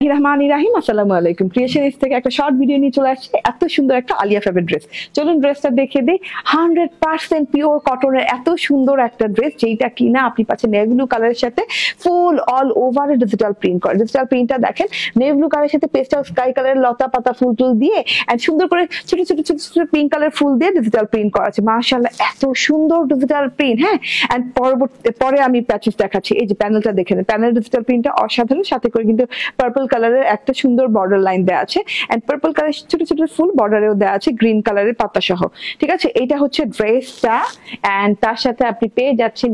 রহমানির রহিম। আসসালামু আলাইকুম। ক্রিয়েশনিস্ট থেকে একটা শর্ট ভিডিও নিয়ে চলে আসছে। এত সুন্দর একটা আলিয়া ফ্যাবের ড্রেস। চলুন ড্রেসটা দেখে দিই। 100% পিওর কটনের এত সুন্দর একটা ড্রেস, যেটা কিনা আপনি পাচ্ছেন নেভি ব্লু কালারের সাথে ফুল অল ওভার ডিজিটাল প্রিন্ট করা। ডিজিটাল প্রিন্টটা দেখেন, নেভি ব্লু কালারের সাথে পেস্টাল স্কাই কালারের লতা পাতা ফুল টুল দিয়ে এন্ড সুন্দর করে ছোট ছোট ছোট ছোট পিঙ্ক কালার ফুল দিয়ে ডিজিটাল প্রিন্ট করা আছে। মাশাআল্লাহ, এত সুন্দর ডিজিটাল প্রিন্ট। হ্যাঁ, এন্ড পরে আমি প্যাচেস দেখাচ্ছি। এই যে প্যানেলটা দেখেন, প্যানেল ডিজিটাল প্রিন্টটা অসাধারণ। সাথে করে কিন্তু পার্পল কালারের একটা সুন্দর বর্ডার লাইন দেওয়া আছে এন্ড পার্পল কালারের ছোট ছোট ফুল বর্ডারেও দেওয়া আছে গ্রিন কালারের পাতা সহ। ঠিক আছে, এটা হচ্ছে ড্রেসটা এন্ড তার সাথে আপনি পেয়ে যাচ্ছেন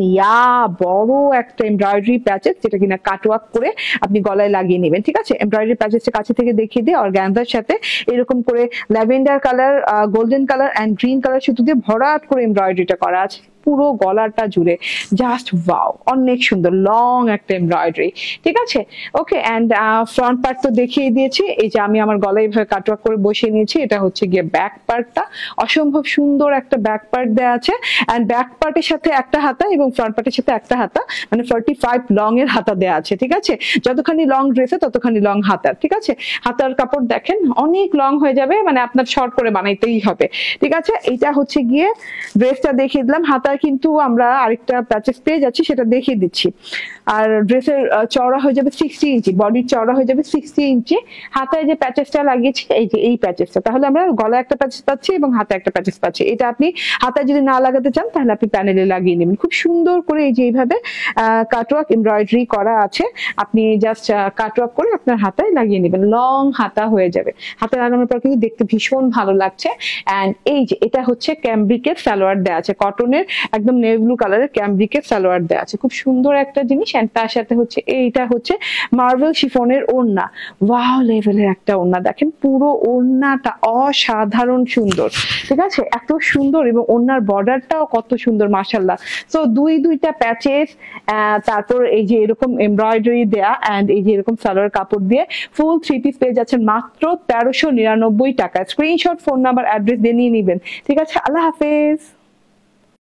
বড় একটা এমব্রয়ডারি প্যাচেস, যেটা কিনা কাটওয়ার্ক করে আপনি গলায় লাগিয়ে নেবেন। ঠিক আছে, এমব্রয়ডারি প্যাচেসটা কাছে থেকে দেখিয়ে দিয়ে অর্গানজার সাথে এরকম করে lavender colour, golden colour and green colour সুতো দিয়ে ভরাট করে এমব্রয়ডারিটা করা আছে পুরো গলাটা জুড়ে। জাস্ট ওয়াও, অনেক সুন্দর লং একটা এমব্রয়ডারি। ঠিক আছে, ওকে। এন্ড ফ্রন্ট পার্ট তো দেখিয়ে দিয়েছি। এই যে আমি আমার গলায় এইভাবে কাটওয়ার্ক করে বসিয়ে নিয়েছি। এটা হচ্ছে গিয়ে ব্যাক পার্টটা, অসম্ভব সুন্দর একটা ব্যাক পার্ট দেওয়া আছে এন্ড ব্যাক পার্টের সাথে একটা হাতা এবং ফ্রন্ট পার্টের সাথে একটা হাতা, মানে 45 লং এর হাতা দেওয়া আছে। ঠিক আছে, যতখানি লং ড্রেসে ততখানি লং হাতার। ঠিক আছে, হাতার কাপড় দেখেন অনেক লং হয়ে যাবে, মানে আপনার শর্ট করে বানাইতেই হবে। ঠিক আছে, এটা হচ্ছে গিয়ে ড্রেসটা দেখিয়ে দিলাম। হাতা কিন্তু আমরা আরেকটা প্যাচেস পেয়ে যাচ্ছি, সেটা দেখিয়ে দিচ্ছি। আর ড্রেসের চওড়া হয়ে যাবে 60 ইঞ্চি, বডির চওড়া হয়ে যাবে 60 ইঞ্চি। হাতায় যে প্যাচেসটা লাগিয়েছি, এই যে এই প্যাচেসটা, তাহলে আমরা গলায় একটা প্যাচেস পাচ্ছি এবং হাতে একটা প্যাচেস পাচ্ছি। এটা আপনি হাতায় যদি না লাগাতে চান তাহলে আপনি প্যানেলে লাগিয়ে নেবেন। খুব সুন্দর করে এই যে এইভাবে কাটওয়ার্ক এমব্রয়ডারি করা আছে, আপনি জাস্ট কাটওয়ার্ক করে আপনার হাতায় লাগিয়ে নেবেন। লং হাতা হয়ে যাবে। হাতে লাগানোর পর কিন্তু দেখতে ভীষণ ভালো লাগছে। এন্ড এই যে এটা হচ্ছে ক্যামব্রিকের সালোয়ার দেওয়া আছে, কটনের একদম নেভি ব্লু কালারের ক্যামব্রিকের সালোয়ার দেওয়া আছে। খুব সুন্দর একটা জিনিস। এন্ড তার সাথে হচ্ছে এইটা হচ্ছে মার্বেল শিফনের ওড়না। ওয়াও লেভেলের একটা ওড়না, দেখেন পুরো ওড়নাটা অসাধারণ সুন্দর। ঠিক আছে, এত সুন্দর এবং ওড়নার বর্ডারটাও কত সুন্দর মাশাআল্লাহ। সো দুইটা প্যাচেস, তারপর এই যে এরকম এমব্রয়ডারি দেয়া এন্ড এই যে এরকম সালোয়ার কাপড় দিয়ে ফুল 3 পিস পেয়ে যাচ্ছেন মাত্র 1399 টাকা। স্ক্রিনশট, ফোন নাম্বার, অ্যাড্রেস দিয়ে নিয়ে নেবেন। ঠিক আছে, আল্লাহ হাফেজ।